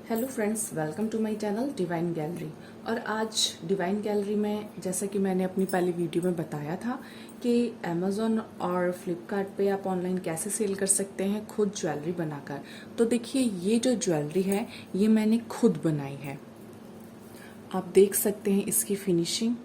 Hello friends, welcome to my channel divine gallery. और आज divine gallery में, जैसा कि मैंने अपनी पहली वीडियो में बताया था कि अमेज़ॉन और फ्लिपकार्ट पे आप ऑनलाइन कैसे सेल कर सकते हैं खुद ज्वेलरी बनाकर। तो देखिए, ये जो ज्वेलरी है ये मैंने खुद बनाई है। आप देख सकते हैं इसकी फिनिशिंग।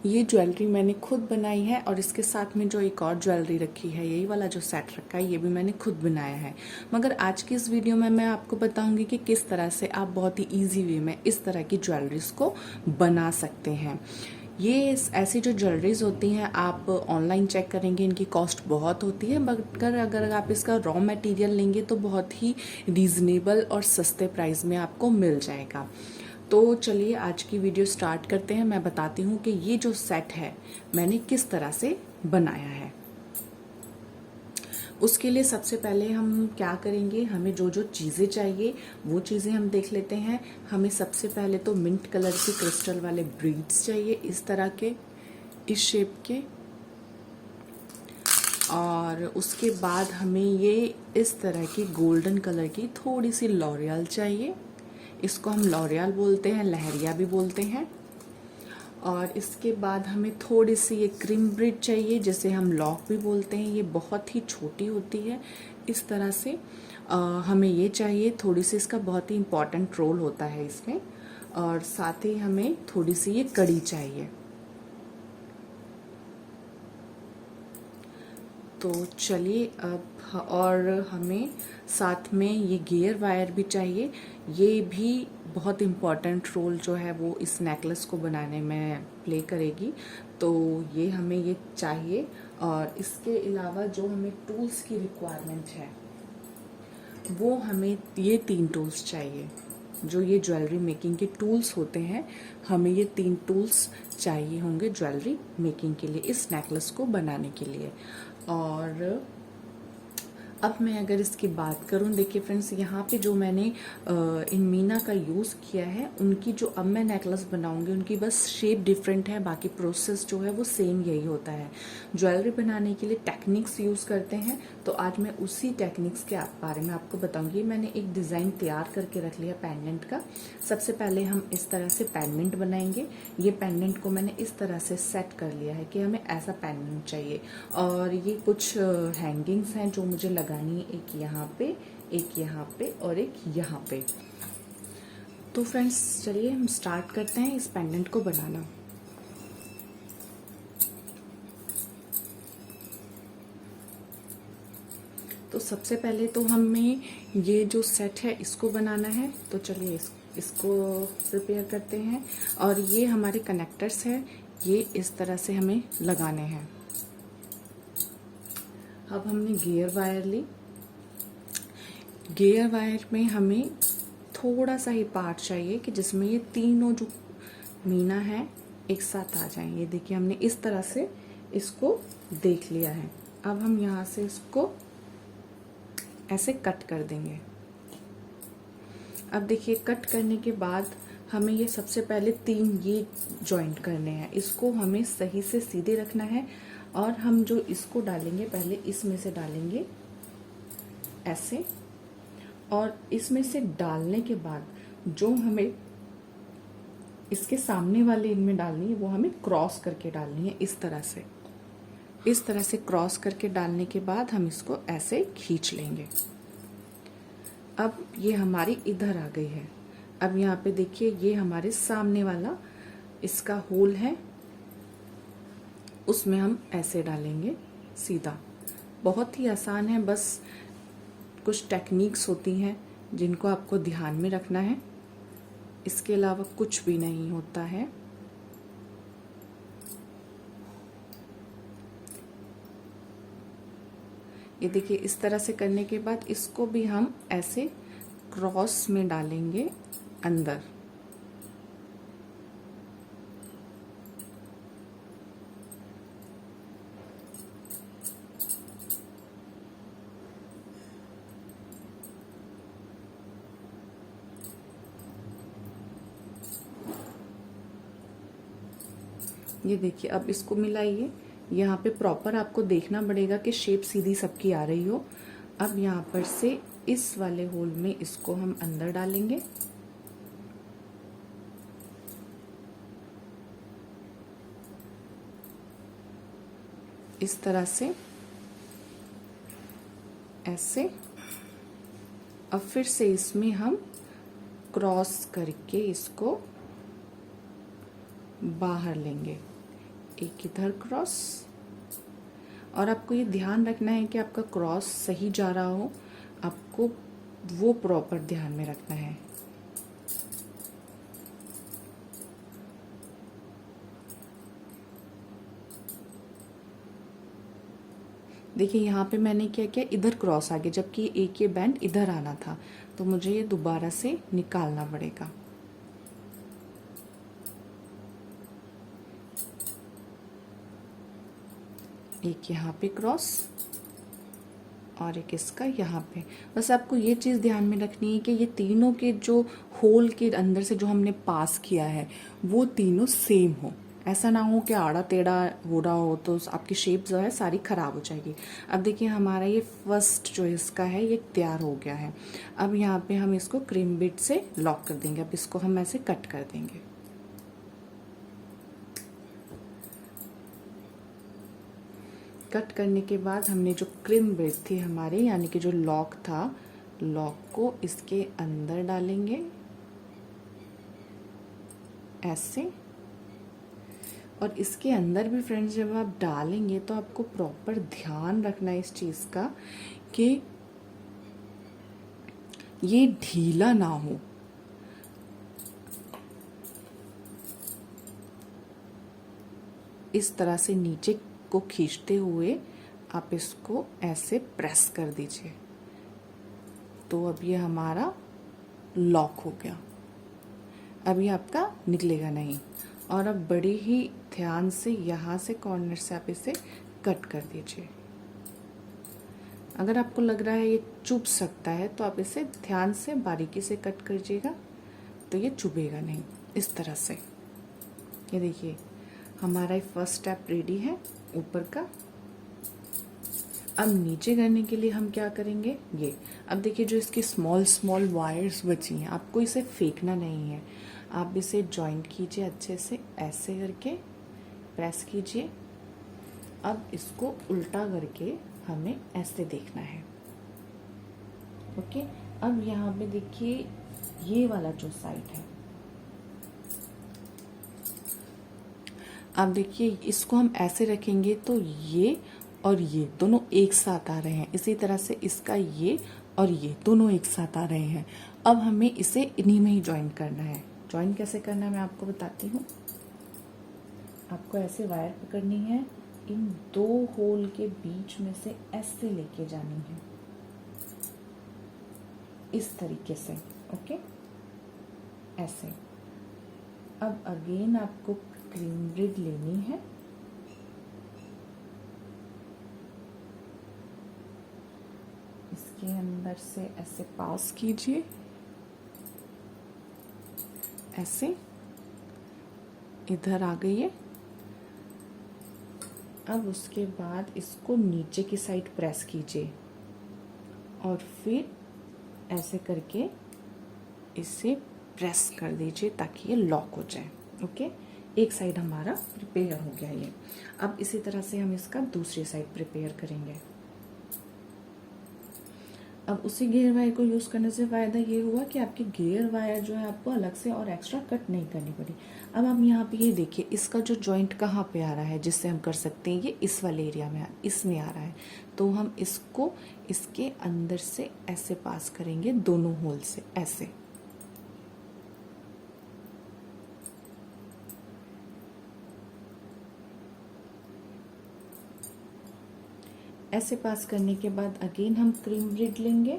ये ज्वेलरी मैंने खुद बनाई है और इसके साथ में जो एक और ज्वेलरी रखी है, यही वाला जो सेट रखा है, ये भी मैंने खुद बनाया है। मगर आज की इस वीडियो में मैं आपको बताऊंगी कि किस तरह से आप बहुत ही इजी वे में इस तरह की ज्वेलरीज को बना सकते हैं। ये ऐसी जो ज्वेलरीज होती हैं, आप ऑनलाइन चेक करेंगे इनकी कॉस्ट बहुत होती है, मगर अगर आप इसका रॉ मटेरियल लेंगे तो बहुत ही रीजनेबल और सस्ते प्राइस में आपको मिल जाएगा। तो चलिए आज की वीडियो स्टार्ट करते हैं। मैं बताती हूँ कि ये जो सेट है मैंने किस तरह से बनाया है। उसके लिए सबसे पहले हम क्या करेंगे, हमें जो जो चीज़ें चाहिए वो चीज़ें हम देख लेते हैं। हमें सबसे पहले तो मिंट कलर के क्रिस्टल वाले ब्रीड्स चाहिए, इस तरह के, इस शेप के। और उसके बाद हमें ये इस तरह की गोल्डन कलर की थोड़ी सी लॉरियल चाहिए। इसको हम लॉरियल बोलते हैं, लहरिया भी बोलते हैं। और इसके बाद हमें थोड़ी सी ये क्रीम ब्रीड चाहिए, जिसे हम लॉक भी बोलते हैं। ये बहुत ही छोटी होती है, इस तरह से हमें ये चाहिए। थोड़ी सी इसका बहुत ही इम्पॉर्टेंट रोल होता है इसमें। और साथ ही हमें थोड़ी सी ये कड़ी चाहिए। तो चलिए अब, और हमें साथ में ये गियर वायर भी चाहिए। ये भी बहुत इम्पॉर्टेंट रोल जो है वो इस नेकलेस को बनाने में प्ले करेगी। तो ये हमें ये चाहिए। और इसके अलावा जो हमें टूल्स की रिक्वायरमेंट है वो हमें ये 3 टूल्स चाहिए। जो ये ज्वेलरी मेकिंग के टूल्स होते हैं, हमें ये 3 टूल्स चाहिए होंगे ज्वेलरी मेकिंग के लिए, इस नेकलेस को बनाने के लिए। और अब मैं अगर इसकी बात करूं, देखिए फ्रेंड्स, यहाँ पे जो मैंने इन मीना का यूज़ किया है, उनकी जो अब मैं नेकलेस बनाऊंगी उनकी बस शेप डिफरेंट है, बाकी प्रोसेस जो है वो सेम यही होता है। ज्वेलरी बनाने के लिए टेक्निक्स यूज़ करते हैं, तो आज मैं उसी टेक्निक्स के बारे में आपको बताऊंगी। मैंने एक डिज़ाइन तैयार करके रख लिया पेंडेंट का। सबसे पहले हम इस तरह से पेंडेंट बनाएंगे। ये पेंडेंट को मैंने इस तरह से सेट कर लिया है कि हमें ऐसा पेंडेंट चाहिए। और ये कुछ हैंगिंग्स हैं जो मुझे लगानी है, एक यहाँ पे, एक यहाँ पे और एक यहाँ पे। तो फ्रेंड्स चलिए हम स्टार्ट करते हैं इस पेंडेंट को बनाना। तो सबसे पहले तो हमें ये जो सेट है इसको बनाना है। तो चलिए इसको प्रिपेयर करते हैं। और ये हमारे कनेक्टर्स हैं, ये इस तरह से हमें लगाने हैं। अब हमने गियर वायर ली। गियर वायर में हमें थोड़ा सा ही पार्ट चाहिए कि जिसमें ये तीनों जो मीना है एक साथ आ जाएं। ये देखिए, हमने इस तरह से इसको देख लिया है। अब हम यहाँ से इसको ऐसे कट कर देंगे। अब देखिए, कट करने के बाद हमें ये सबसे पहले 3 ये जॉइंट करने हैं। इसको हमें सही से सीधे रखना है। और हम जो इसको डालेंगे, पहले इसमें से डालेंगे ऐसे। और इसमें से डालने के बाद जो हमें इसके सामने वाले इनमें डालनी है वो हमें क्रॉस करके डालनी है, इस तरह से। इस तरह से क्रॉस करके डालने के बाद हम इसको ऐसे खींच लेंगे। अब ये हमारी इधर आ गई है। अब यहाँ पे देखिए, ये हमारे सामने वाला इसका होल है, उसमें हम ऐसे डालेंगे सीधा। बहुत ही आसान है, बस कुछ टेक्निक्स होती हैं जिनको आपको ध्यान में रखना है। इसके अलावा कुछ भी नहीं होता है। ये देखिए, इस तरह से करने के बाद इसको भी हम ऐसे क्रॉस में डालेंगे अंदर। ये देखिए, अब इसको मिलाइए। यहाँ पे प्रॉपर आपको देखना पड़ेगा कि शेप सीधी सबकी आ रही हो। अब यहाँ पर से इस वाले होल में इसको हम अंदर डालेंगे। इस तरह से ऐसे। अब फिर से इसमें हम क्रॉस करके इसको बाहर लेंगे, एक इधर क्रॉस। और आपको ये ध्यान रखना है कि आपका क्रॉस सही जा रहा हो, आपको वो प्रॉपर ध्यान में रखना है। देखिए यहाँ पे मैंने क्या किया, इधर क्रॉस आ गया, जबकि एक ये बैंड इधर आना था, तो मुझे ये दोबारा से निकालना पड़ेगा। एक यहाँ पे क्रॉस और एक इसका यहाँ पे। बस आपको ये चीज़ ध्यान में रखनी है कि ये तीनों के जो होल के अंदर से जो हमने पास किया है वो तीनों सेम हो। ऐसा ना हो कि आड़ा टेढ़ा हो रहा हो तो आपकी शेप जो है सारी खराब हो जाएगी। अब देखिए हमारा ये फर्स्ट जो इसका है ये तैयार हो गया है। अब यहाँ पे हम इसको क्रीम बिट से लॉक कर देंगे। अब इसको हम ऐसे कट कर देंगे। कट करने के बाद हमने जो क्रीम बिट थी हमारे, यानी कि जो लॉक था, लॉक को इसके अंदर डालेंगे ऐसे। और इसके अंदर भी फ्रेंड्स जब आप डालेंगे तो आपको प्रॉपर ध्यान रखना है इस चीज़ का कि ये ढीला ना हो। इस तरह से नीचे को खींचते हुए आप इसको ऐसे प्रेस कर दीजिए। तो अब ये हमारा लॉक हो गया। अभी आपका निकलेगा नहीं। और अब बड़ी ही ध्यान से यहाँ से कॉर्नर से आप इसे कट कर दीजिए। अगर आपको लग रहा है ये चुभ सकता है तो आप इसे ध्यान से बारीकी से कट करिएगा, तो ये चुभेगा नहीं। इस तरह से ये देखिए हमारा फर्स्ट स्टेप रेडी है ऊपर का। अब नीचे करने के लिए हम क्या करेंगे, ये अब देखिए जो इसकी स्मॉल स्मॉल वायर्स बची हैं, आपको इसे फेंकना नहीं है। आप इसे जॉइंट कीजिए अच्छे से, ऐसे करके प्रेस कीजिए। अब इसको उल्टा करके हमें ऐसे देखना है। ओके, अब यहाँ पे देखिए ये वाला जो साइड है, अब देखिए इसको हम ऐसे रखेंगे तो ये और ये दोनों एक साथ आ रहे हैं। इसी तरह से इसका ये और ये दोनों एक साथ आ रहे हैं। अब हमें इसे इन्हीं में ही ज्वाइन करना है। ज्वाइन कैसे करना है मैं आपको बताती हूँ। आपको ऐसे वायर पकड़नी है, इन दो होल के बीच में से ऐसे लेके जानी है, इस तरीके से। ओके, ऐसे। अब अगेन आपको क्रीम ब्रिड लेनी है। इसके अंदर से ऐसे पास कीजिए, ऐसे इधर आ गई है। अब उसके बाद इसको नीचे की साइड प्रेस कीजिए और फिर ऐसे करके इसे प्रेस कर दीजिए ताकि ये लॉक हो जाए। ओके, एक साइड हमारा प्रिपेयर हो गया ये। अब इसी तरह से हम इसका दूसरी साइड प्रिपेयर करेंगे। अब उसी गेयर वायर को यूज़ करने से फ़ायदा ये हुआ कि आपकी गेयर वायर जो है आपको अलग से और एक्स्ट्रा कट नहीं करनी पड़ी। अब आप यहाँ पे ये देखिए इसका जो जॉइंट कहाँ पे आ रहा है जिससे हम कर सकते हैं, ये इस वाले एरिया में इसमें आ रहा है। तो हम इसको इसके अंदर से ऐसे पास करेंगे, दोनों होल से ऐसे। ऐसे पास करने के बाद अगेन हम क्रीम ब्रिड लेंगे।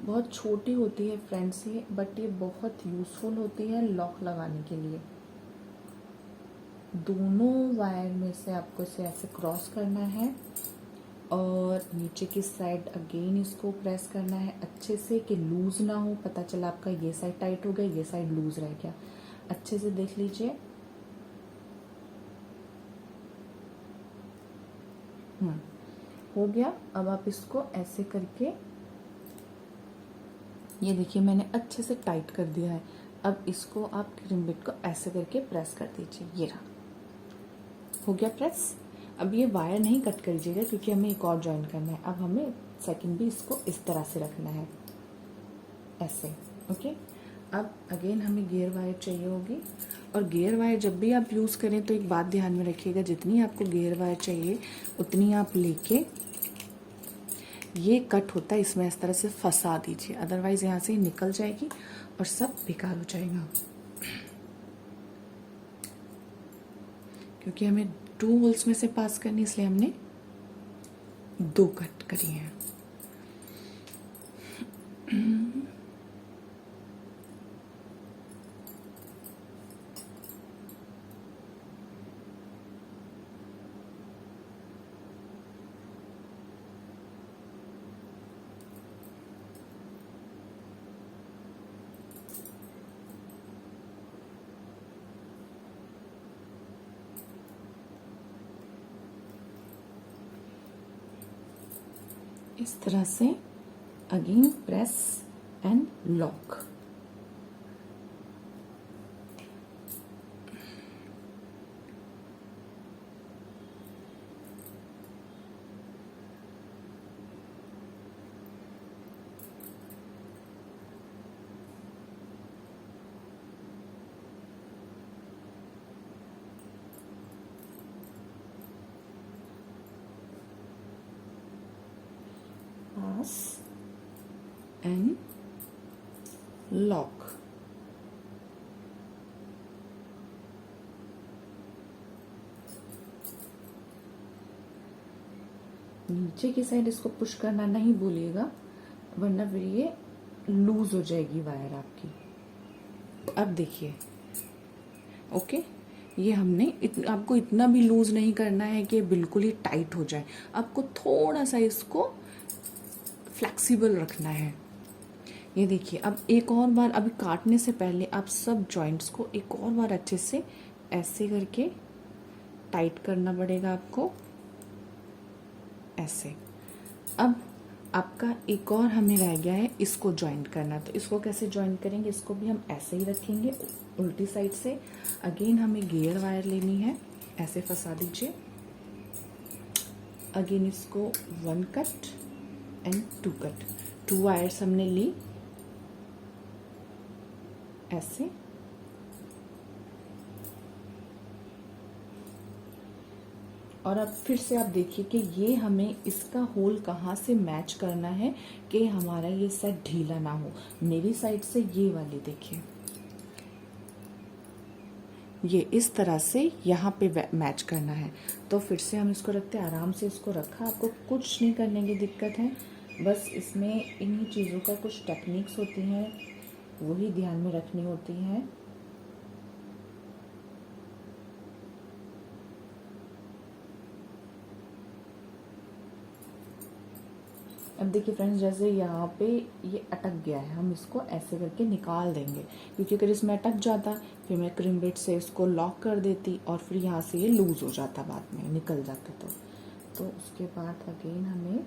बहुत छोटी होती है फ्रेंड्स ये, बट ये बहुत यूज़फुल होती है लॉक लगाने के लिए। दोनों वायर में से आपको इसे ऐसे क्रॉस करना है और नीचे की साइड अगेन इसको प्रेस करना है अच्छे से कि लूज़ ना हो। पता चला आपका ये साइड टाइट हो गया, ये साइड लूज़ रह गया। अच्छे से देख लीजिए। हो गया। अब आप इसको ऐसे करके, ये देखिए मैंने अच्छे से टाइट कर दिया है। अब इसको आप क्रीम बिट को ऐसे करके प्रेस कर दीजिए। ये रहा, हो गया प्रेस। अब ये वायर नहीं कट करिएगा क्योंकि हमें एक और जॉइन करना है। अब हमें सेकंड भी इसको इस तरह से रखना है, ऐसे। ओके, अब अगेन हमें गियर वायर चाहिए होगी। और गियर वायर जब भी आप यूज़ करें तो एक बात ध्यान में रखिएगा, जितनी आपको गियर वायर चाहिए उतनी आप लेके, ये कट होता है इसमें इस तरह से फंसा दीजिए, अदरवाइज यहाँ से निकल जाएगी और सब बेकार हो जाएगा। क्योंकि हमें 2 होल्स में से पास करनी, इसलिए हमने 2 कट करी हैं। इस तरह से again press and lock. Pass and lock. नीचे की साइड इसको पुश करना नहीं भूलिएगा, वरना फिर ये लूज हो जाएगी वायर आपकी। अब देखिए, ओके, ये हमने आपको इतना भी लूज नहीं करना है कि बिल्कुल ही टाइट हो जाए, आपको थोड़ा सा इसको फ्लेक्सिबल रखना है। ये देखिए, अब एक और बार, अभी काटने से पहले आप सब जॉइंट्स को एक और बार अच्छे से ऐसे करके टाइट करना पड़ेगा आपको, ऐसे। अब आपका एक और हमें रह गया है इसको जॉइंट करना, तो इसको कैसे जॉइंट करेंगे? इसको भी हम ऐसे ही रखेंगे उल्टी साइड से। अगेन हमें गियर वायर लेनी है, ऐसे फंसा दीजिए। अगेन इसको 1 कट एंड 2 कट, 2 वायर्स हमने ली ऐसे। और अब फिर से आप देखिए कि ये हमें इसका होल कहाँ से मैच करना है कि हमारा ये सेट ढीला ना हो। मेरी साइड से ये वाली देखिए, ये इस तरह से यहाँ पे मैच करना है। तो फिर से हम इसको रखते हैं, आराम से इसको रखा। आपको कुछ नहीं करने की दिक्कत है, बस इसमें इन्हीं चीज़ों का कुछ टेक्निक्स होती हैं, वही ध्यान में रखनी होती हैं। अब देखिए फ्रेंड्स, जैसे यहाँ पे ये अटक गया है, हम इसको ऐसे करके निकाल देंगे, क्योंकि अगर इसमें अटक जाता फिर मैं क्रीम बिट से इसको लॉक कर देती और फिर यहाँ से ये लूज़ हो जाता, बाद में निकल जाता। तो उसके बाद अगेन हमें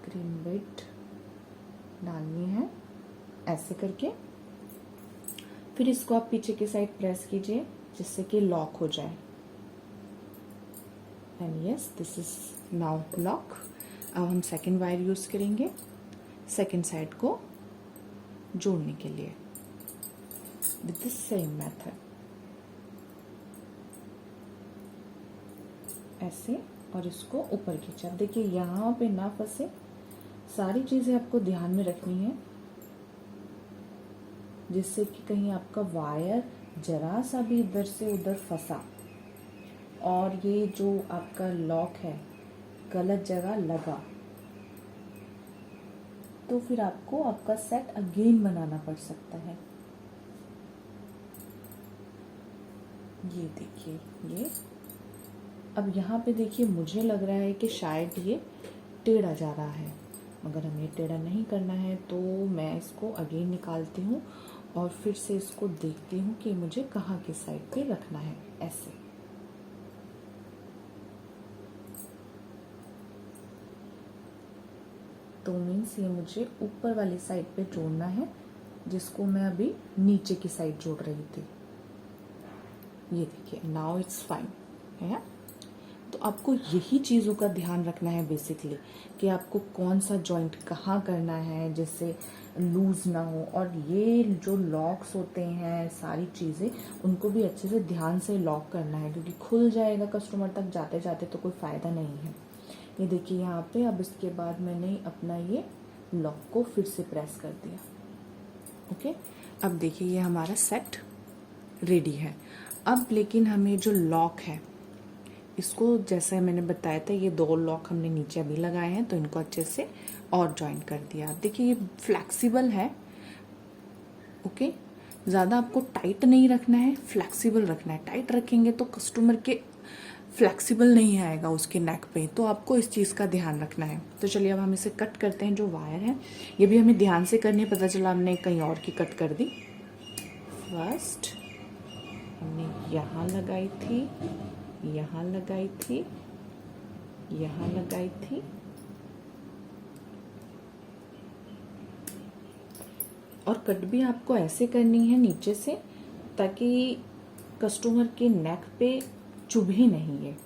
क्रीम बिट डालनी है ऐसे करके। फिर इसको आप पीछे की साइड प्रेस कीजिए जिससे कि लॉक हो जाए। And yes, this is now lock. अब हम सेकेंड वायर यूज करेंगे सेकेंड साइड को जोड़ने के लिए विथ द सेम मेथड, ऐसे। और इसको ऊपर खींचा। देखिए यहाँ पे ना फंसे, सारी चीजें आपको ध्यान में रखनी है, जिससे कि कहीं आपका वायर जरा सा भी इधर से उधर फंसा और ये जो आपका लॉक है गलत जगह लगा, तो फिर आपको आपका सेट अगेन बनाना पड़ सकता है। ये देखिए, ये अब यहाँ पे देखिए, मुझे लग रहा है कि शायद ये टेढ़ा जा रहा है, मगर हमें टेढ़ा नहीं करना है। तो मैं इसको अगेन निकालती हूँ और फिर से इसको देखती हूँ कि मुझे कहाँ के साइड पे रखना है, ऐसे। तो मीन्स ये मुझे ऊपर वाली साइड पे जोड़ना है, जिसको मैं अभी नीचे की साइड जोड़ रही थी। ये देखिए, नाउ इट्स फाइन है। तो आपको यही चीज़ों का ध्यान रखना है बेसिकली, कि आपको कौन सा जॉइंट कहाँ करना है जिससे लूज़ ना हो। और ये जो लॉक्स होते हैं सारी चीज़ें, उनको भी अच्छे से ध्यान से लॉक करना है, क्योंकि खुल जाएगा कस्टमर तक जाते जाते तो कोई फ़ायदा नहीं है। ये देखिए यहाँ पे, अब इसके बाद मैंने अपना ये लॉक को फिर से प्रेस कर दिया। ओके, अब देखिए ये हमारा सेट रेडी है। अब लेकिन हमें जो लॉक है, इसको जैसे मैंने बताया था, ये 2 लॉक हमने नीचे अभी लगाए हैं, तो इनको अच्छे से और जॉइन कर दिया। देखिए ये फ्लेक्सिबल है। ओके, ज़्यादा आपको टाइट नहीं रखना है, फ्लेक्सिबल रखना है। टाइट रखेंगे तो कस्टमर के फ्लेक्सिबल नहीं आएगा उसके नेक पे, तो आपको इस चीज़ का ध्यान रखना है। तो चलिए अब हम इसे कट करते हैं। जो वायर है ये भी हमें ध्यान से करनी है, पता चला हमने कहीं और की कट कर दी। फर्स्ट हमने यहाँ लगाई थी, यहाँ लगाई थी, यहाँ लगाई थी, और कट भी आपको ऐसे करनी है नीचे से, ताकि कस्टमर के नेक पे चुभे नहीं है।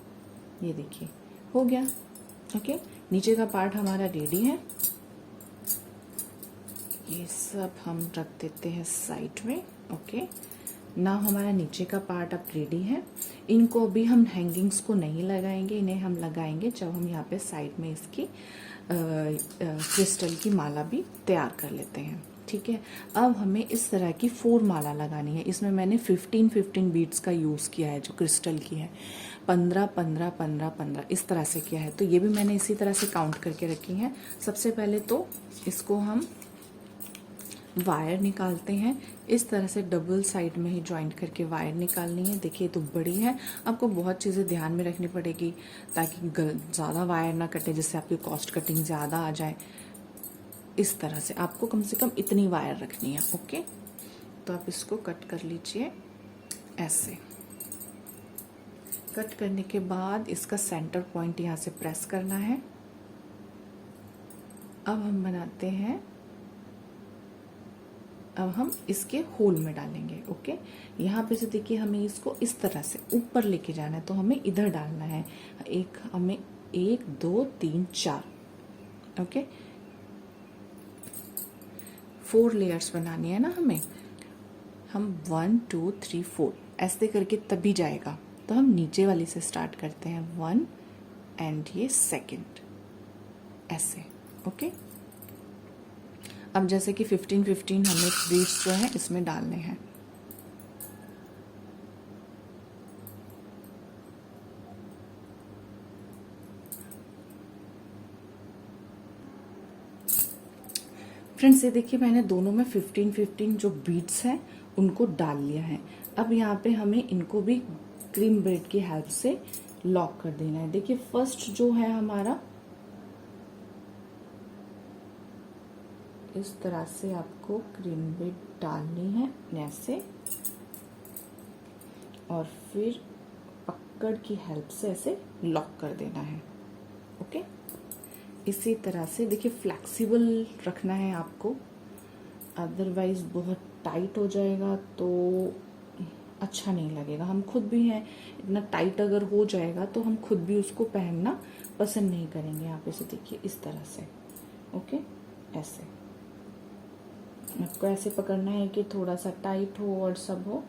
ये देखिए हो गया। ओके, नीचे का पार्ट हमारा रेडी है। ये सब हम रख देते हैं साइड में। ओके, ना हमारा नीचे का पार्ट अब रेडी है। इनको भी हम हैंगिंग्स को नहीं लगाएंगे, इन्हें हम लगाएंगे जब हम यहाँ पे साइड में इसकी क्रिस्टल की माला भी तैयार कर लेते हैं। ठीक है, अब हमें इस तरह की 4 माला लगानी है। इसमें मैंने 15 बीड्स का यूज़ किया है, जो क्रिस्टल की है। 15 15 15 15 इस तरह से किया है। तो ये भी मैंने इसी तरह से काउंट करके रखी हैं। सबसे पहले तो इसको हम वायर निकालते हैं। इस तरह से डबल साइड में ही जॉइंट करके वायर निकालनी है। देखिए तो बड़ी है, आपको बहुत चीज़ें ध्यान में रखनी पड़ेगी ताकि ज़्यादा वायर ना कटे, जिससे आपकी कॉस्ट कटिंग ज़्यादा आ जाए। इस तरह से आपको कम से कम इतनी वायर रखनी है। ओके, तो आप इसको कट कर लीजिए ऐसे। कट करने के बाद इसका सेंटर पॉइंट यहाँ से प्रेस करना है। अब हम बनाते हैं, अब हम इसके होल में डालेंगे। ओके, यहाँ पे से देखिए हमें इसको इस तरह से ऊपर लेके जाना है, तो हमें इधर डालना है। हमें 1 2 3 4 ओके 4 लेयर्स बनानी है ना हमें। हम 1 2 3 4 ऐसे करके तभी जाएगा। तो हम नीचे वाली से स्टार्ट करते हैं, 1 एंड ये सेकंड ऐसे। ओके, अब जैसे कि 15 15 हमें बीड्स जो है इसमें डालने हैं। फ्रेंड्स ये देखिए मैंने दोनों में 15 15 जो बीड्स हैं उनको डाल लिया है। अब यहाँ पे हमें इनको भी क्रीम ब्रेड की हेल्प से लॉक कर देना है। देखिए फर्स्ट जो है हमारा, इस तरह से आपको क्रीम ब्रेड डालनी है ऐसे, और फिर पकड़ की हेल्प से ऐसे लॉक कर देना है। ओके, इसी तरह से देखिए फ्लेक्सिबल रखना है आपको, अदरवाइज बहुत टाइट हो जाएगा तो अच्छा नहीं लगेगा। हम खुद भी हैं, इतना टाइट अगर हो जाएगा तो हम खुद भी उसको पहनना पसंद नहीं करेंगे। आप इसे देखिए इस तरह से। ओके, ऐसे आपको ऐसे पकड़ना है कि थोड़ा सा टाइट हो और सब हो,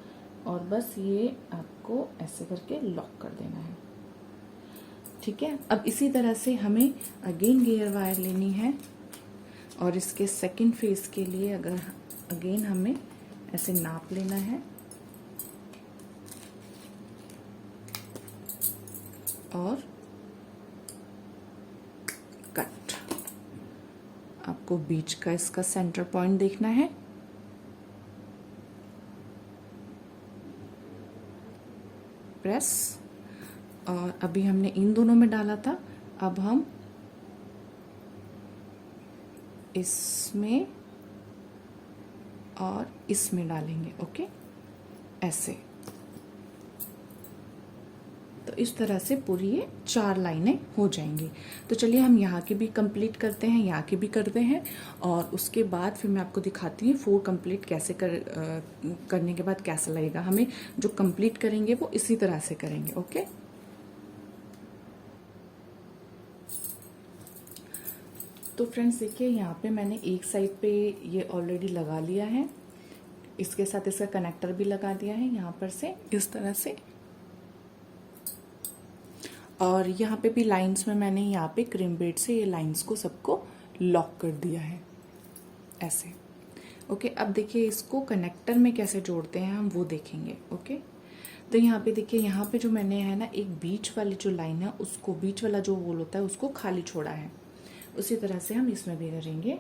और बस ये आपको ऐसे करके लॉक कर देना है। ठीक है, अब इसी तरह से हमें अगेन गियर वायर लेनी है, और इसके सेकंड फेस के लिए अगर अगेन हमें ऐसे नाप लेना है, और कट। आपको बीच का इसका सेंटर पॉइंट देखना है। प्रेस, और अभी हमने इन दोनों में डाला था, अब हम इसमें और इसमें डालेंगे। ओके, ऐसे। तो तो इस तरह से पूरी ये 4 लाइनें हो जाएंगी। तो चलिए हम यहाँ की भी कंप्लीट करते हैं, यहाँ की भी करते हैं, और उसके बाद फिर मैं आपको दिखाती हूँ 4 कंप्लीट कैसे करने के बाद कैसा लगेगा। हमें जो कंप्लीट करेंगे वो इसी तरह से करेंगे। ओके, तो फ्रेंड्स देखिए यहाँ पे मैंने एक साइड पे ये ऑलरेडी लगा लिया है, इसके साथ इसका कनेक्टर भी लगा दिया है यहाँ पर से इस तरह से, और यहाँ पे भी लाइंस में मैंने यहाँ पे क्रीम बेड से ये लाइंस को सबको लॉक कर दिया है ऐसे। ओके, अब देखिए इसको कनेक्टर में कैसे जोड़ते हैं हम वो देखेंगे। ओके, तो यहाँ पे देखिए, यहाँ पे जो मैंने है ना एक बीच वाली जो लाइन है उसको, बीच वाला जो होल होता है उसको खाली छोड़ा है, उसी तरह से हम इसमें भी करेंगे।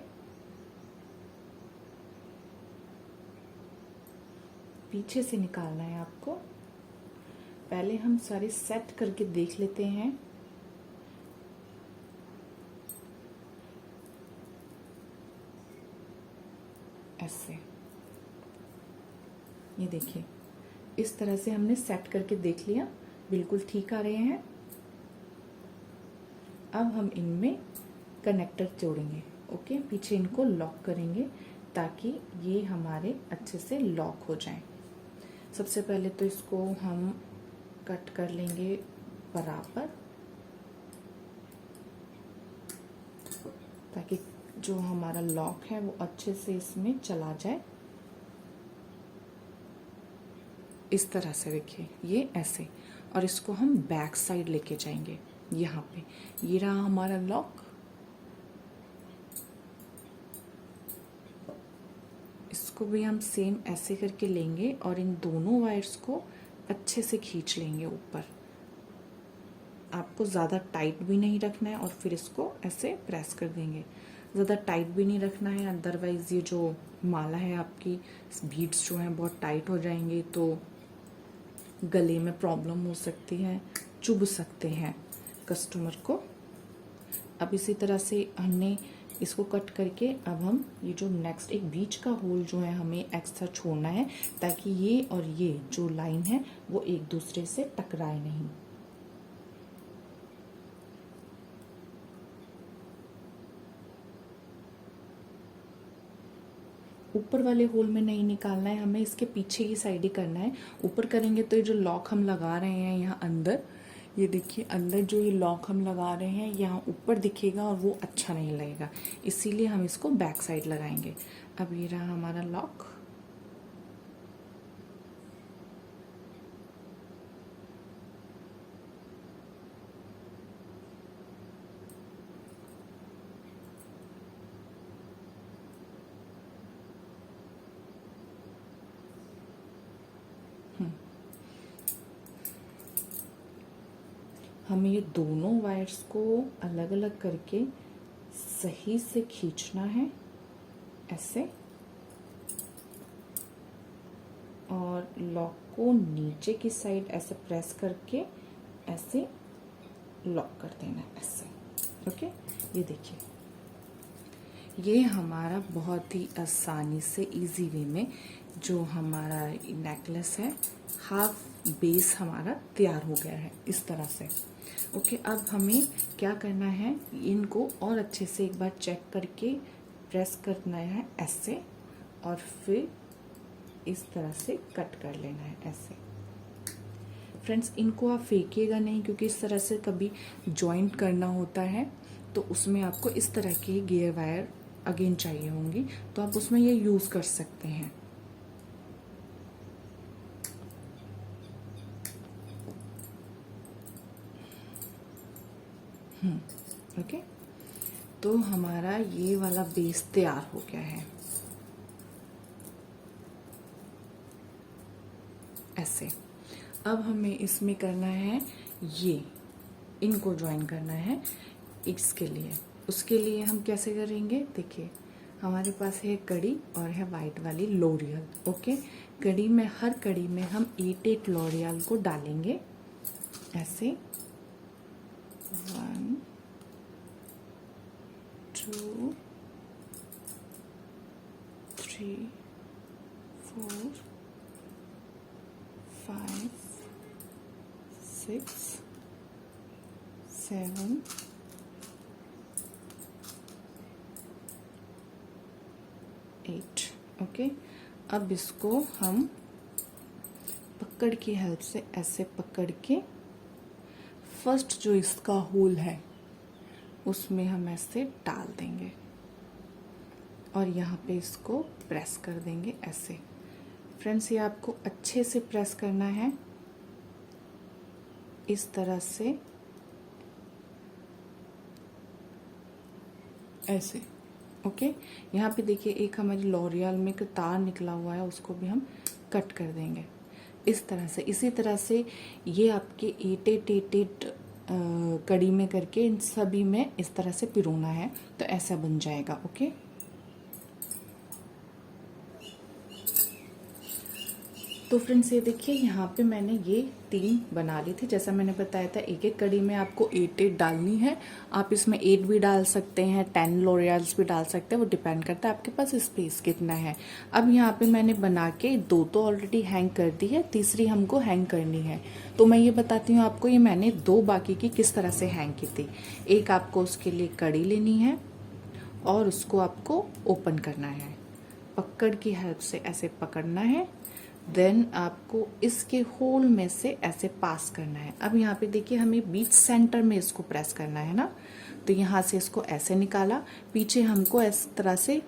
पीछे से निकालना है आपको, पहले हम सारे सेट करके देख लेते हैं। ऐसे ये देखिए, इस तरह से हमने सेट करके देख लिया, बिल्कुल ठीक आ रहे हैं। अब हम इनमें कनेक्टर जोड़ेंगे। ओके, पीछे इनको लॉक करेंगे ताकि ये हमारे अच्छे से लॉक हो जाएं। सबसे पहले तो इसको हम कट कर लेंगे बराबर, ताकि जो हमारा लॉक है वो अच्छे से इसमें चला जाए। इस तरह से देखिए ये ऐसे, और इसको हम बैक साइड लेके जाएंगे। यहाँ पे ये रहा हमारा लॉक, इसको भी हम सेम ऐसे करके लेंगे और इन दोनों वायर्स को अच्छे से खींच लेंगे ऊपर। आपको ज़्यादा टाइट भी नहीं रखना है और फिर इसको ऐसे प्रेस कर देंगे। ज़्यादा टाइट भी नहीं रखना है, अदरवाइज ये जो माला है आपकी, बीड्स जो हैं बहुत टाइट हो जाएंगे तो गले में प्रॉब्लम हो सकती है, चुभ सकते हैं कस्टमर को। अब इसी तरह से हमने इसको कट करके अब हम ये जो नेक्स्ट एक बीच का होल जो है हमें एक्स्ट्रा छोड़ना है, ताकि ये और ये जो लाइन है वो एक दूसरे से टकराए नहीं। ऊपर वाले होल में नहीं निकालना है हमें, इसके पीछे की साइड ही करना है। ऊपर करेंगे तो ये जो लॉक हम लगा रहे हैं यहाँ अंदर, ये देखिए अंदर जो ये लॉक हम लगा रहे हैं यहाँ ऊपर दिखेगा और वो अच्छा नहीं लगेगा, इसीलिए हम इसको बैक साइड लगाएंगे। अब ये रहा हमारा लॉक। हमें ये दोनों वायर्स को अलग अलग करके सही से खींचना है ऐसे, और लॉक को नीचे की साइड ऐसे प्रेस करके ऐसे लॉक कर देना है ऐसे। ओके, ये देखिए ये हमारा बहुत ही आसानी से इजी वे में जो हमारा नेकलेस है, हाफ बेस हमारा तैयार हो गया है इस तरह से। ओके, अब हमें क्या करना है, इनको और अच्छे से एक बार चेक करके प्रेस करना है ऐसे, और फिर इस तरह से कट कर लेना है ऐसे। फ्रेंड्स इनको आप फेंकिएगा नहीं, क्योंकि इस तरह से कभी जॉइंट करना होता है तो उसमें आपको इस तरह की गियर वायर अगेन चाहिए होंगी, तो आप उसमें ये यूज़ कर सकते हैं। ओके, तो हमारा ये वाला बेस तैयार हो गया है ऐसे। अब हमें इसमें करना है, ये इनको ज्वाइन करना है इसके लिए। उसके लिए हम कैसे करेंगे, देखिए हमारे पास है कड़ी और है वाइट वाली लॉरियल। ओके, कड़ी में, हर कड़ी में हम 8 लॉरियल को डालेंगे ऐसे। 1 2 3 4 5 6 7, 8। ओके, अब इसको हम पकड़ की हेल्प से ऐसे पकड़ के फर्स्ट जो इसका होल है उसमें हम ऐसे डाल देंगे और यहाँ पे इसको प्रेस कर देंगे ऐसे। फ्रेंड्स, ये आपको अच्छे से प्रेस करना है इस तरह से, ऐसे। ओके, यहाँ पे देखिए एक हमारी लॉरियल में एक तार निकला हुआ है, उसको भी हम कट कर देंगे इस तरह से। इसी तरह से ये आपके 8 कड़ी में करके इन सभी में इस तरह से पिरोना है, तो ऐसा बन जाएगा। ओके, तो फ्रेंड्स ये देखिए यहाँ पे मैंने ये 3 बना ली थी। जैसा मैंने बताया था एक एक कड़ी में आपको 8 डालनी है। आप इसमें 8 भी डाल सकते हैं, 10 लॉरियल्स भी डाल सकते हैं, वो डिपेंड करता है आपके पास स्पेस कितना है। अब यहाँ पे मैंने बना के 2 तो ऑलरेडी हैंग कर दी है, तीसरी हमको हैंग करनी है। तो मैं ये बताती हूँ आपको, ये मैंने 2 बाकी की किस तरह से हैंग की थी। एक आपको उसके लिए कड़ी लेनी है और उसको आपको ओपन करना है, पकड़ की हेल्प से ऐसे पकड़ना है, देन आपको इसके होल में से ऐसे पास करना है। अब यहाँ पे देखिए हमें बीच सेंटर में इसको प्रेस करना है ना, तो यहाँ से इसको ऐसे निकाला, पीछे हमको इस तरह से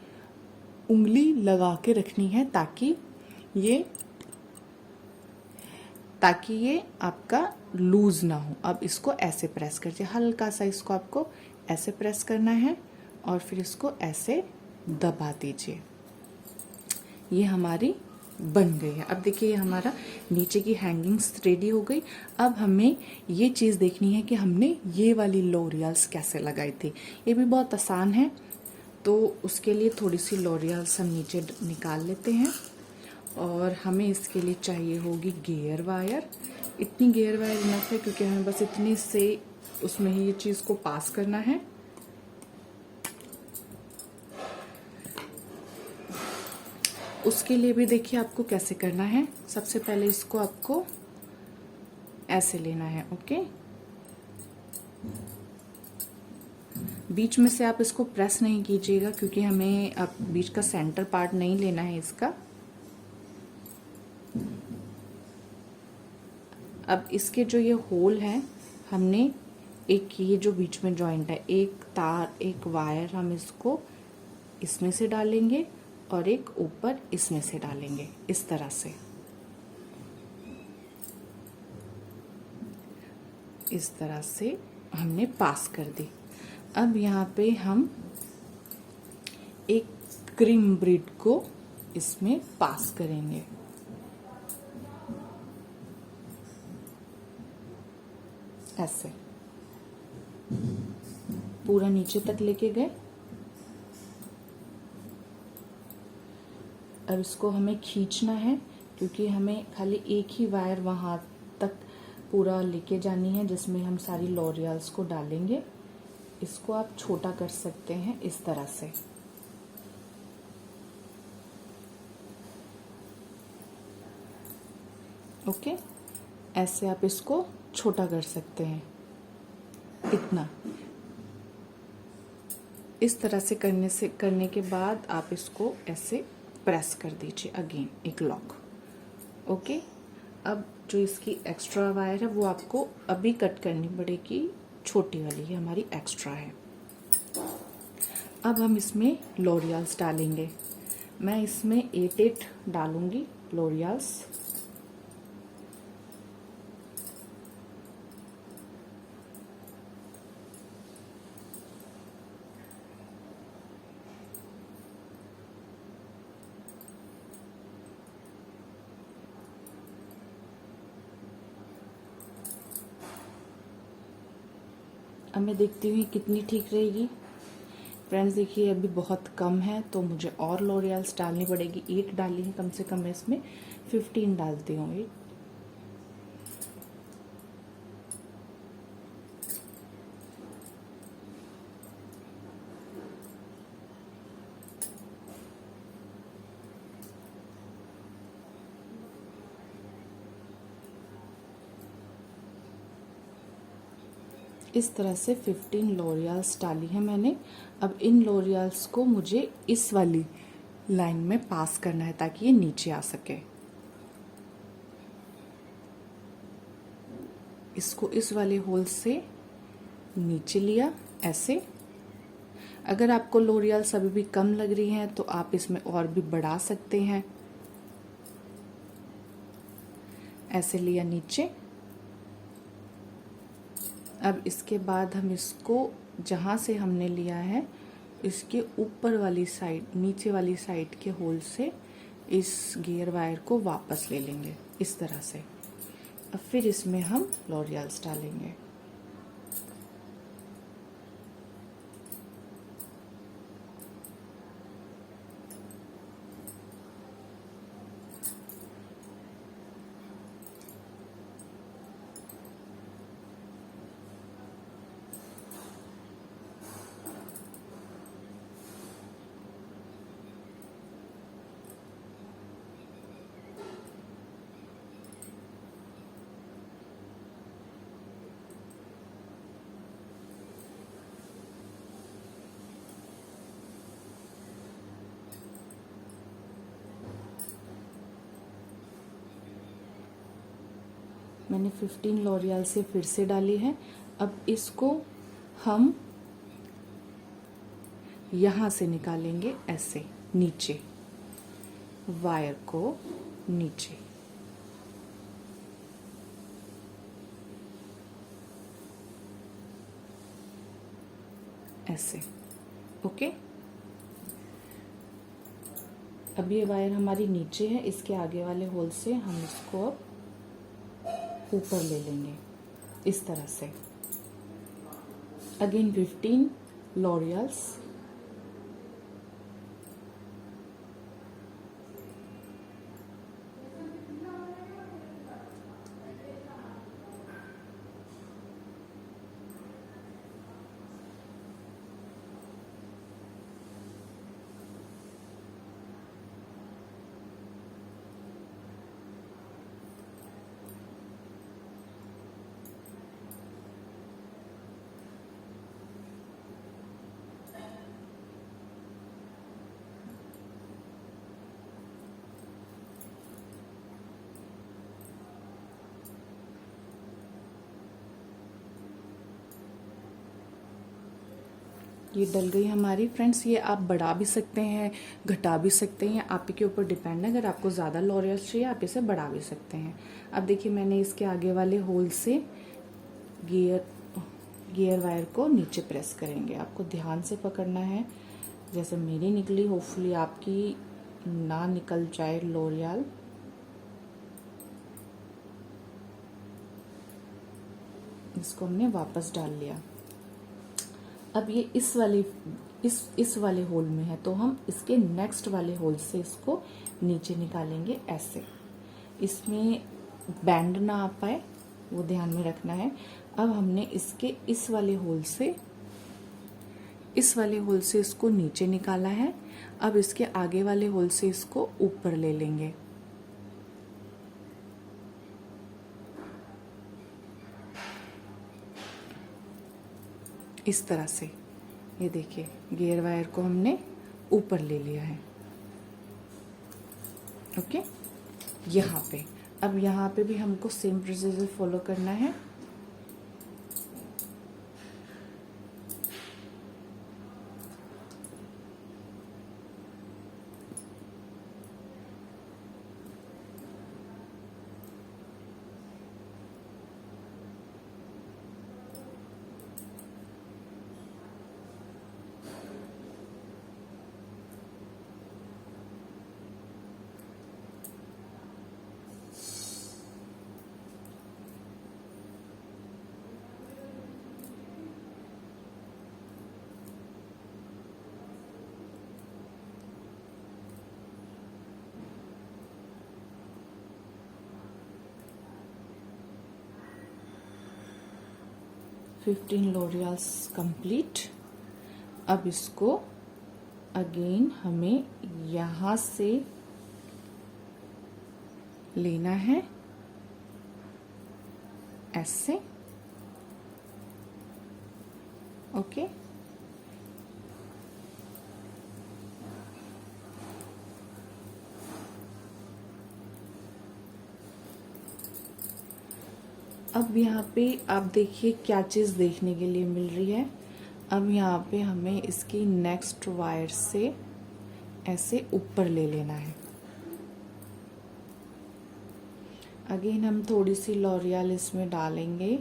उंगली लगा के रखनी है ताकि ये आपका लूज ना हो। अब इसको ऐसे प्रेस करके हल्का सा इसको आपको ऐसे प्रेस करना है और फिर इसको ऐसे दबा दीजिए। ये हमारी बन गई है। अब देखिए ये हमारा नीचे की हैंगिंग्स रेडी हो गई। अब हमें ये चीज़ देखनी है कि हमने ये वाली लॉरियल्स कैसे लगाई थी। ये भी बहुत आसान है, तो उसके लिए थोड़ी सी लॉरियल्स हम नीचे निकाल लेते हैं और हमें इसके लिए चाहिए होगी गियर वायर। इतनी गियर वायर इनफ है क्योंकि हमें बस इतनी से उसमें ही ये चीज़ को पास करना है। उसके लिए भी देखिए आपको कैसे करना है। सबसे पहले इसको आपको ऐसे लेना है। ओके, बीच में से आप इसको प्रेस नहीं कीजिएगा क्योंकि हमें अब बीच का सेंटर पार्ट नहीं लेना है इसका। अब इसके जो ये होल है, हमने एक ये जो बीच में जॉइंट है, एक तार एक वायर हम इसको इसमें से डालेंगे और एक ऊपर इसमें से डालेंगे इस तरह से। इस तरह से हमने पास कर दी। अब यहाँ पे हम एक क्रीम ब्रीड को इसमें पास करेंगे। ऐसे पूरा नीचे तक लेके गए। अब इसको हमें खींचना है क्योंकि हमें खाली एक ही वायर वहां तक पूरा लेके जानी है जिसमें हम सारी लॉरियल्स को डालेंगे। इसको आप छोटा कर सकते हैं इस तरह से। ओके, ऐसे आप इसको छोटा कर सकते हैं इतना। इस तरह से करने के बाद आप इसको ऐसे प्रेस कर दीजिए अगेन एक लॉक। ओके, अब जो इसकी एक्स्ट्रा वायर है वो आपको अभी कट करनी पड़ेगी, छोटी वाली है हमारी एक्स्ट्रा है। अब हम इसमें लॉरियल्स डालेंगे। मैं इसमें 8 डालूंगी लॉरियल्स। अब मैं देखती हूँ कितनी ठीक रहेगी। फ्रेंड्स देखिए अभी बहुत कम है तो मुझे और लॉरियल्स डालनी पड़ेगी। 8 डाली है कम से कम, मैं इसमें 15 डालती हूँ। इस तरह से 15 लॉरियल्स डाली है मैंने। अब इन लॉरियल्स को मुझे इस वाली लाइन में पास करना है ताकि ये नीचे आ सके। इसको इस वाले होल से नीचे लिया ऐसे। अगर आपको लॉरियल्स अभी भी कम लग रही हैं तो आप इसमें और भी बढ़ा सकते हैं। ऐसे लिया नीचे। अब इसके बाद हम इसको जहाँ से हमने लिया है इसके ऊपर वाली साइड, नीचे वाली साइड के होल से इस गियर वायर को वापस ले लेंगे इस तरह से। अब फिर इसमें हम लॉरियल्स डालेंगे। मैंने 15 लॉरियल से फिर से डाली है। अब इसको हम यहाँ से निकालेंगे ऐसे नीचे, वायर को नीचे ऐसे। ओके, अब ये वायर हमारी नीचे है, इसके आगे वाले होल से हम इसको अब ऊपर ले लेंगे इस तरह से। Again 15 laurels. ये डल गई हमारी फ्रेंड्स। ये आप बढ़ा भी सकते हैं, घटा भी सकते हैं, आप ही के ऊपर डिपेंड है। अगर आपको ज़्यादा लॉरियल्स चाहिए आप इसे बढ़ा भी सकते हैं। अब देखिए मैंने इसके आगे वाले होल से गियर वायर को नीचे प्रेस करेंगे। आपको ध्यान से पकड़ना है, जैसे मेरी निकली होपफुली आपकी ना निकल जाए लॉरियल। इसको हमने वापस डाल लिया। अब ये इस वाले होल में है तो हम इसके नेक्स्ट वाले होल से इसको नीचे निकालेंगे ऐसे। इसमें बैंड ना आ पाए वो ध्यान में रखना है। अब हमने इसके इस वाले होल से इसको नीचे निकाला है। अब इसके आगे वाले होल से इसको ऊपर ले लेंगे इस तरह से। ये देखिए गियर वायर को हमने ऊपर ले लिया है। ओके, यहाँ पे अब यहाँ पे भी हमको सेम प्रोसीजर फॉलो करना है। Fifteen laurels complete. अब इसको अगेन हमें यहाँ से लेना है ऐसे। ओके। अब यहाँ पे आप देखिए क्या चीज़ देखने के लिए मिल रही है। अब यहाँ पे हमें इसकी नेक्स्ट वायर से ऐसे ऊपर ले लेना है। अगेन हम थोड़ी सी लॉरियल इसमें डालेंगे।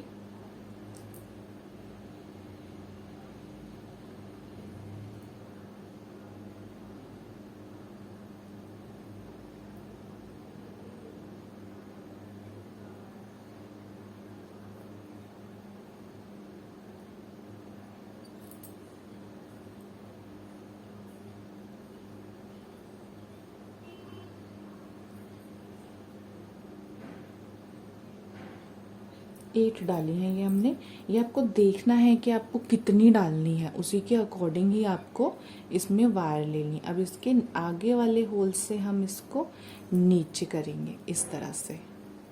एट डाली है ये हमने। ये आपको देखना है कि आपको कितनी डालनी है, उसी के अकॉर्डिंग ही आपको इसमें वायर लेनी। अब इसके आगे वाले होल से हम इसको नीचे करेंगे इस तरह से,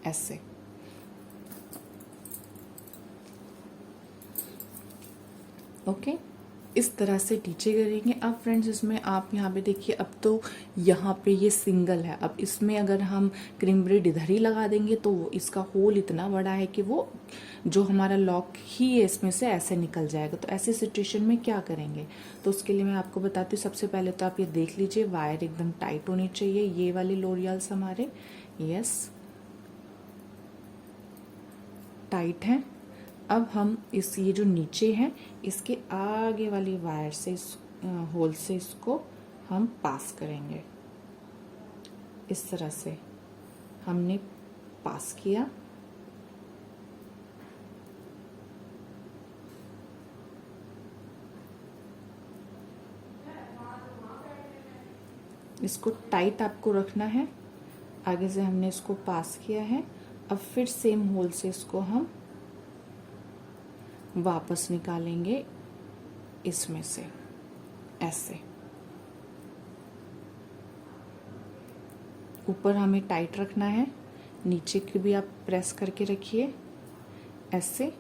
ऐसे। ओके, इस तरह से नीचे करेंगे। अब फ्रेंड्स इसमें आप यहाँ पे देखिए, अब तो यहाँ पे ये सिंगल है। अब इसमें अगर हम क्रीम ब्रेड इधर ही लगा देंगे तो वो इसका होल इतना बड़ा है कि वो जो हमारा लॉक ही है इसमें से ऐसे निकल जाएगा। तो ऐसे सिचुएशन में क्या करेंगे, तो उसके लिए मैं आपको बताती हूँ। सबसे पहले तो आप ये देख लीजिए, वायर एकदम टाइट होनी चाहिए। ये वाले लॉरियल्स हमारे यस टाइट हैं। अब हम इस ये जो नीचे है इसके आगे वाली वायर से इस होल से इसको हम पास करेंगे। इस तरह से हमने पास किया। इसको टाइट आपको रखना है। आगे से हमने इसको पास किया है। अब फिर सेम होल से इसको हम वापस निकालेंगे इसमें से ऐसे। ऊपर हमें टाइट रखना है, नीचे की भी आप प्रेस करके रखिए ऐसे।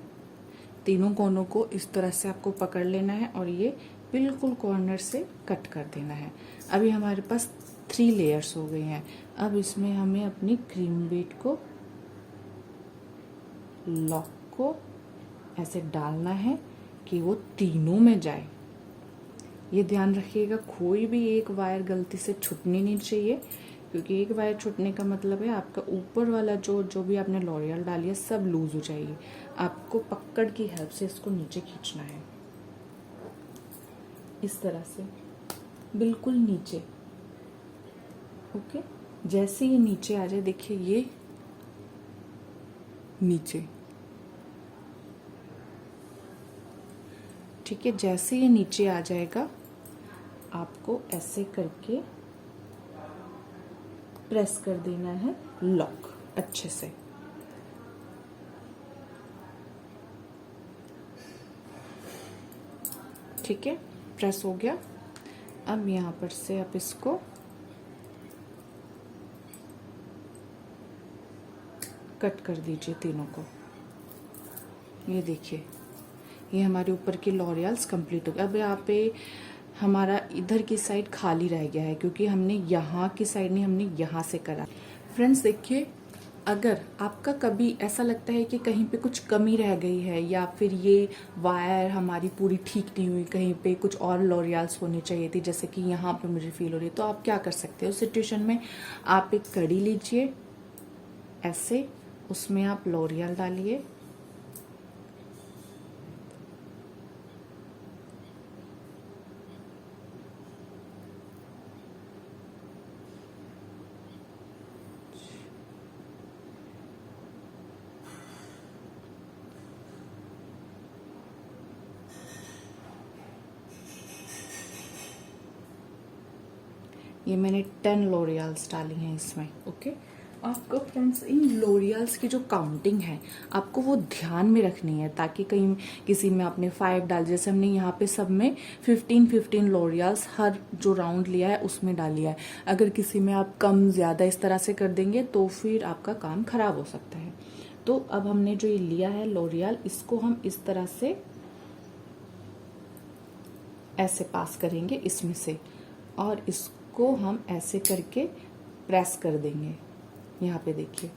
तीनों कोनों को इस तरह से आपको पकड़ लेना है और ये बिल्कुल कॉर्नर से कट कर देना है। अभी हमारे पास 3 लेयर्स हो गई हैं। अब इसमें हमें अपनी क्रीम बीड को, लॉक को ऐसे डालना है कि वो तीनों में जाए। ये ध्यान रखिएगा, कोई भी एक वायर गलती से छूटनी नहीं चाहिए, क्योंकि एक वायर छूटने का मतलब है आपका ऊपर वाला जो भी आपने लॉरियल डाली है सब लूज हो जाएगी। आपको पकड़ की हेल्प से इसको नीचे खींचना है इस तरह से, बिल्कुल नीचे। ओके, जैसे ये नीचे आ जाए, देखिए ये नीचे, ठीक है। जैसे ये नीचे आ जाएगा आपको ऐसे करके प्रेस कर देना है लॉक अच्छे से। ठीक है, प्रेस हो गया। अब यहाँ पर से आप इसको कट कर दीजिए तीनों को। ये देखिए, ये हमारे ऊपर के लॉरियल्स कंप्लीट हो गए। अब यहाँ पे हमारा इधर की साइड खाली रह गया है, क्योंकि हमने यहाँ की साइड नहीं, हमने यहाँ से करा। फ्रेंड्स देखिए, अगर आपका कभी ऐसा लगता है कि कहीं पे कुछ कमी रह गई है, या फिर ये वायर हमारी पूरी ठीक नहीं हुई, कहीं पे कुछ और लॉरियल्स होनी चाहिए थी, जैसे कि यहाँ पे मुझे फील हो रही है, तो आप क्या कर सकते हो उस सिचुएशन में। आप एक कड़ी लीजिए ऐसे, उसमें आप लॉरियल डालिए, ये मैंने 10 लॉरियल्स डाली हैं इसमें। ओके, आपको फ्रेंड्स इन लॉरियल्स की जो काउंटिंग है आपको वो ध्यान में रखनी है, ताकि कहीं किसी में आपने 5 डाल, जैसे हमने यहाँ पे सब में 15 लॉरियल्स हर जो राउंड लिया है उसमें डाल लिया है। अगर किसी में आप कम ज़्यादा इस तरह से कर देंगे तो फिर आपका काम खराब हो सकता है। तो अब हमने जो ये लिया है लॉरियल, इसको हम इस तरह से ऐसे पास करेंगे इसमें से, और इसको हम ऐसे करके प्रेस कर देंगे। यहाँ पे देखिए,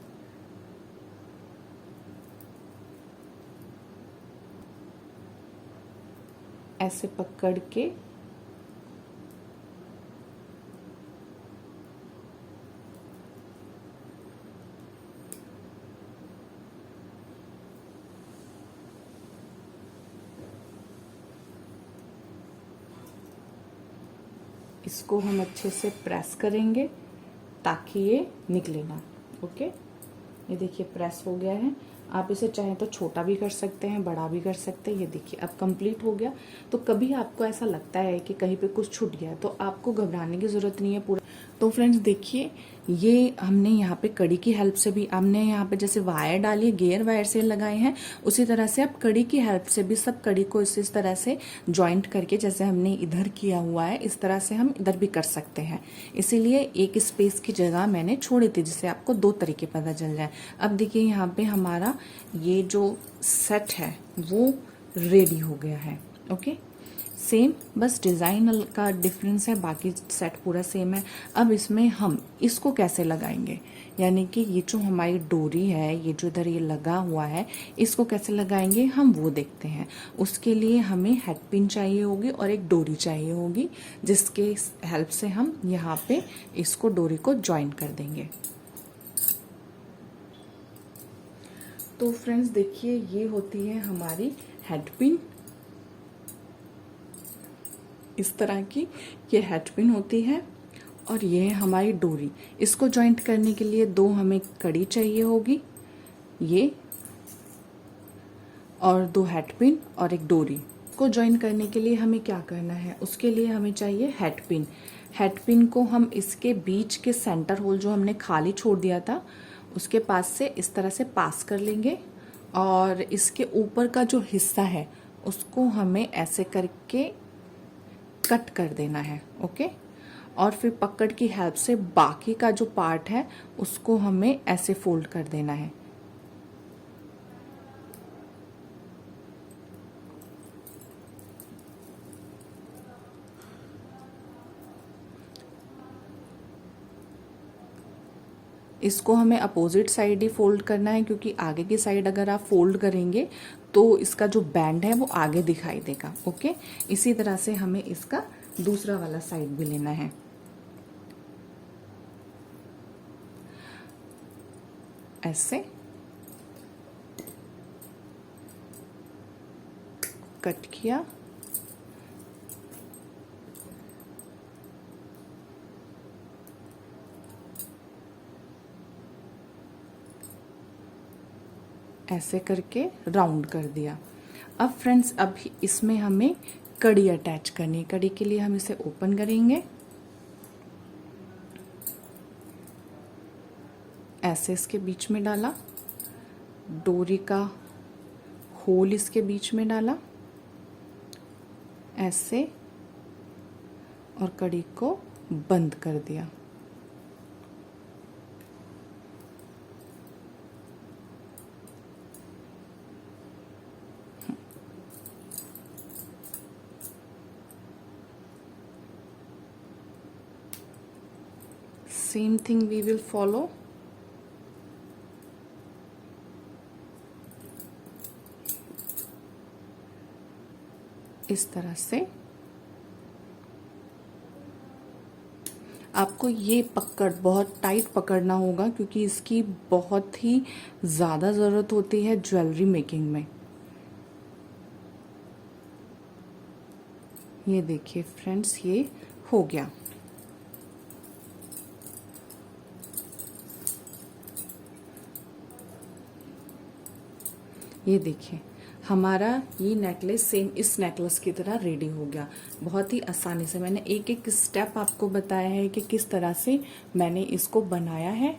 ऐसे पकड़ के इसको हम अच्छे से प्रेस करेंगे ताकि ये निकले ना। ओके, ये देखिए प्रेस हो गया है। आप इसे चाहें तो छोटा भी कर सकते हैं, बड़ा भी कर सकते हैं। ये देखिए अब कंप्लीट हो गया। तो कभी आपको ऐसा लगता है कि कहीं पे कुछ छूट गया तो आपको घबराने की ज़रूरत नहीं है। पूरा तो फ्रेंड्स देखिए, ये हमने यहाँ पे कड़ी की हेल्प से भी, हमने यहाँ पे जैसे वायर डाली, गियर वायर से लगाए हैं, उसी तरह से आप कड़ी की हेल्प से भी सब कड़ी को इस तरह से जॉइंट करके, जैसे हमने इधर किया हुआ है इस तरह से हम इधर भी कर सकते हैं। इसीलिए एक स्पेस की जगह मैंने छोड़ी थी जिससे आपको दो तरीके पता चल जाए। अब देखिए यहाँ पे हमारा ये जो सेट है वो रेडी हो गया है। ओके, सेम बस डिज़ाइन का डिफरेंस है, बाकी सेट पूरा सेम है। अब इसमें हम इसको कैसे लगाएंगे, यानी कि ये जो हमारी डोरी है, ये जो इधर ये लगा हुआ है, इसको कैसे लगाएंगे हम वो देखते हैं। उसके लिए हमें हेड पिन चाहिए होगी और एक डोरी चाहिए होगी, जिसके हेल्प से हम यहाँ पे इसको डोरी को ज्वाइन कर देंगे। तो फ्रेंड्स देखिए, ये होती है हमारी हेड पिन, इस तरह की ये हेड पिन होती है, और ये है हमारी डोरी। इसको जॉइंट करने के लिए दो हमें कड़ी चाहिए होगी, ये, और दो हेड पिन और एक डोरी। को ज्वाइन करने के लिए हमें क्या करना है, उसके लिए हमें चाहिए हेड पिन। हेड पिन को हम इसके बीच के सेंटर होल जो हमने खाली छोड़ दिया था उसके पास से इस तरह से पास कर लेंगे, और इसके ऊपर का जो हिस्सा है उसको हमें ऐसे करके कट कर देना है। ओके, और फिर पकड़ की हेल्प से बाकी का जो पार्ट है उसको हमें ऐसे फोल्ड कर देना है। इसको हमें अपोजिट साइड ही फोल्ड करना है, क्योंकि आगे की साइड अगर आप फोल्ड करेंगे तो इसका जो बैंड है वो आगे दिखाई देगा। ओके, इसी तरह से हमें इसका दूसरा वाला साइड भी लेना है। ऐसे कट किया, ऐसे करके राउंड कर दिया। अब फ्रेंड्स, अब इसमें हमें कड़ी अटैच करनी है। कड़ी के लिए हम इसे ओपन करेंगे, ऐसे इसके बीच में डाला, डोरी का होल इसके बीच में डाला ऐसे, और कड़ी को बंद कर दिया। Same thing we will follow. इस तरह से आपको ये पकड़ बहुत टाइट पकड़ना होगा, क्योंकि इसकी बहुत ही ज़्यादा ज़रूरत होती है ज्वेलरी मेकिंग में। ये देखिए फ्रेंड्स, ये हो गया। ये देखिए हमारा ये नेकलेस सेम इस नेकलेस की तरह रेडी हो गया। बहुत ही आसानी से मैंने एक एक स्टेप आपको बताया है कि किस तरह से मैंने इसको बनाया है,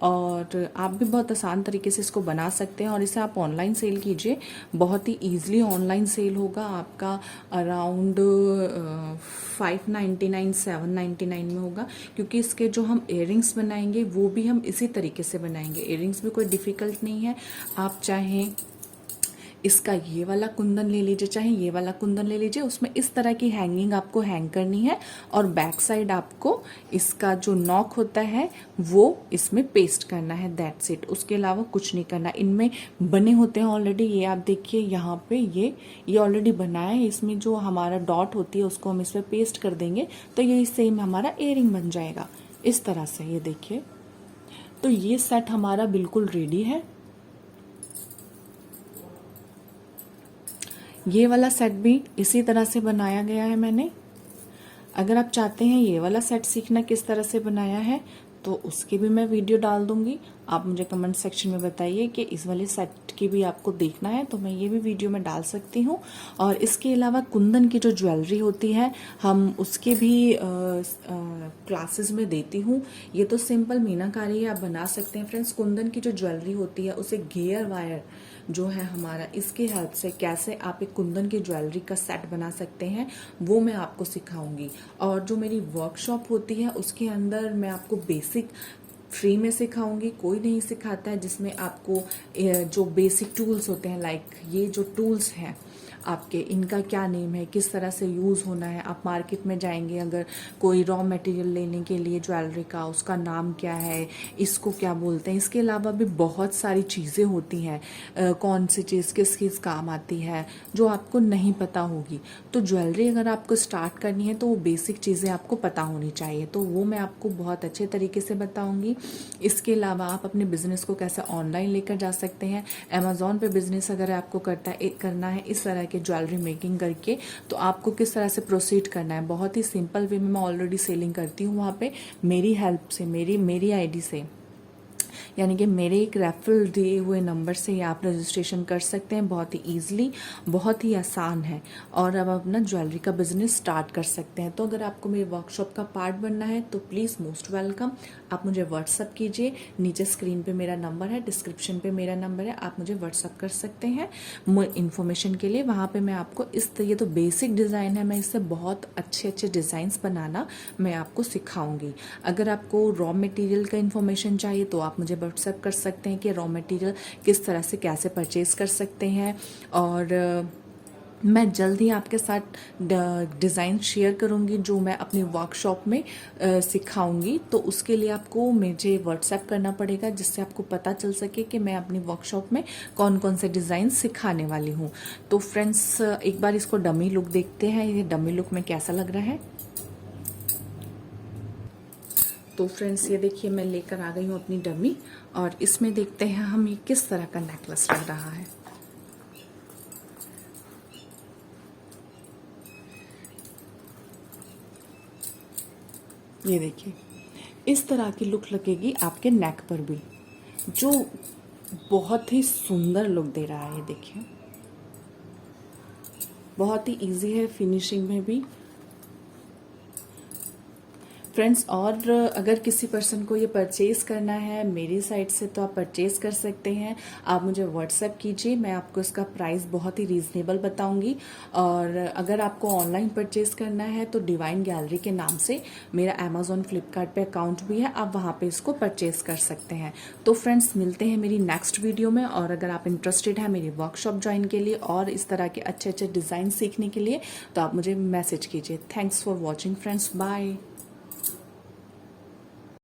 और आप भी बहुत आसान तरीके से इसको बना सकते हैं। और इसे आप ऑनलाइन सेल कीजिए, बहुत ही ईजिली ऑनलाइन सेल होगा आपका। अराउंड 599 799 में होगा, क्योंकि इसके जो हम इयररिंग्स बनाएंगे वो भी हम इसी तरीके से बनाएंगे। इयररिंग्स भी कोई डिफ़िकल्ट नहीं है। आप चाहें इसका ये वाला कुंदन ले लीजिए, चाहे ये वाला कुंदन ले लीजिए, उसमें इस तरह की हैंगिंग आपको हैंग करनी है और बैक साइड आपको इसका जो नॉक होता है वो इसमें पेस्ट करना है, दैट्स इट। उसके अलावा कुछ नहीं करना। इनमें बने होते हैं ऑलरेडी, ये आप देखिए यहाँ पे ये ऑलरेडी बना है। इसमें जो हमारा डॉट होती है उसको हम इस पर पेस्ट कर देंगे तो ये सेम हमारा इयररिंग बन जाएगा इस तरह से। ये देखिए, तो ये सेट हमारा बिल्कुल रेडी है। ये वाला सेट भी इसी तरह से बनाया गया है मैंने। अगर आप चाहते हैं ये वाला सेट सीखना किस तरह से बनाया है तो उसकी भी मैं वीडियो डाल दूंगी। आप मुझे कमेंट सेक्शन में बताइए कि इस वाले सेट की भी आपको देखना है तो मैं ये भी वीडियो में डाल सकती हूँ। और इसके अलावा कुंदन की जो ज्वेलरी होती है हम उसके भी क्लासेस में देती हूँ। ये तो सिंपल मीनाकारी है, आप बना सकते हैं फ्रेंड्स। कुंदन की जो ज्वेलरी होती है उसे गियर वायर जो है हमारा, इसकी हेल्प से कैसे आप एक कुंदन की ज्वेलरी का सेट बना सकते हैं वो मैं आपको सिखाऊंगी। और जो मेरी वर्कशॉप होती है उसके अंदर मैं आपको बेसिक फ्री में सिखाऊंगी, कोई नहीं सिखाता है, जिसमें आपको जो बेसिक टूल्स होते हैं, लाइक ये जो टूल्स हैं आपके, इनका क्या नेम है, किस तरह से यूज़ होना है। आप मार्केट में जाएंगे अगर कोई रॉ मटेरियल लेने के लिए ज्वेलरी का, उसका नाम क्या है, इसको क्या बोलते हैं। इसके अलावा भी बहुत सारी चीज़ें होती हैं, कौन सी चीज़ किस किस काम आती है जो आपको नहीं पता होगी। तो ज्वेलरी अगर आपको स्टार्ट करनी है तो वो बेसिक चीज़ें आपको पता होनी चाहिए, तो वो मैं आपको बहुत अच्छे तरीके से बताऊँगी। इसके अलावा आप अपने बिजनेस को कैसे ऑनलाइन लेकर जा सकते हैं। अमेज़ॉन पे बिजनेस अगर आपको करना है इस तरह के ज्वेलरी मेकिंग करके, तो आपको किस तरह से प्रोसीड करना है। बहुत ही सिंपल वे में मैं ऑलरेडी सेलिंग करती हूँ वहाँ पे, मेरी हेल्प से, मेरी आईडी से, यानी कि मेरे एक रेफरल दिए हुए नंबर से आप रजिस्ट्रेशन कर सकते हैं। बहुत ही ईजिली, बहुत ही आसान है और अब अपना ज्वेलरी का बिजनेस स्टार्ट कर सकते हैं। तो अगर आपको मेरे वर्कशॉप का पार्ट बनना है तो प्लीज़ मोस्ट वेलकम, आप मुझे व्हाट्सअप कीजिए। नीचे स्क्रीन पे मेरा नंबर है, डिस्क्रिप्शन पे मेरा नंबर है, आप मुझे व्हाट्सअप कर सकते हैं इन्फॉर्मेशन के लिए। वहाँ पे मैं आपको ये तो बेसिक डिज़ाइन है, मैं इससे बहुत अच्छे अच्छे डिज़ाइंस बनाना मैं आपको सिखाऊंगी। अगर आपको रॉ मटेरियल का इन्फॉर्मेशन चाहिए तो आप मुझे व्हाट्सएप कर सकते हैं कि रॉ मटेरियल किस तरह से कैसे परचेज कर सकते हैं। और मैं जल्द ही आपके साथ डिज़ाइन शेयर करूंगी जो मैं अपनी वर्कशॉप में सिखाऊंगी। तो उसके लिए आपको मुझे व्हाट्सएप करना पड़ेगा, जिससे आपको पता चल सके कि मैं अपनी वर्कशॉप में कौन कौन से डिज़ाइन सिखाने वाली हूँ। तो फ्रेंड्स एक बार इसको डमी लुक देखते हैं, ये डमी लुक में कैसा लग रहा है। तो फ्रेंड्स ये देखिए मैं लेकर आ गई हूँ अपनी डमी, और इसमें देखते हैं हम ये किस तरह का नेकलेस लग रहा है। ये देखिए इस तरह की लुक लगेगी आपके नेक पर भी, जो बहुत ही सुंदर लुक दे रहा है। ये देखिए बहुत ही इजी है फिनिशिंग में भी फ्रेंड्स। और अगर किसी पर्सन को ये परचेज करना है मेरी साइट से तो आप परचेज कर सकते हैं। आप मुझे व्हाट्सएप कीजिए, मैं आपको इसका प्राइस बहुत ही रीजनेबल बताऊंगी। और अगर आपको ऑनलाइन परचेज करना है तो डिवाइन गैलरी के नाम से मेरा अमेजोन फ्लिपकार्ट पे अकाउंट भी है, आप वहाँ पे इसको परचेज कर सकते हैं। तो फ्रेंड्स मिलते हैं मेरी नेक्स्ट वीडियो में। और अगर आप इंटरेस्टेड हैं मेरी वर्कशॉप ज्वाइन के लिए और इस तरह के अच्छे अच्छे डिज़ाइन सीखने के लिए तो आप मुझे मैसेज कीजिए। Thanks for watching friends, bye.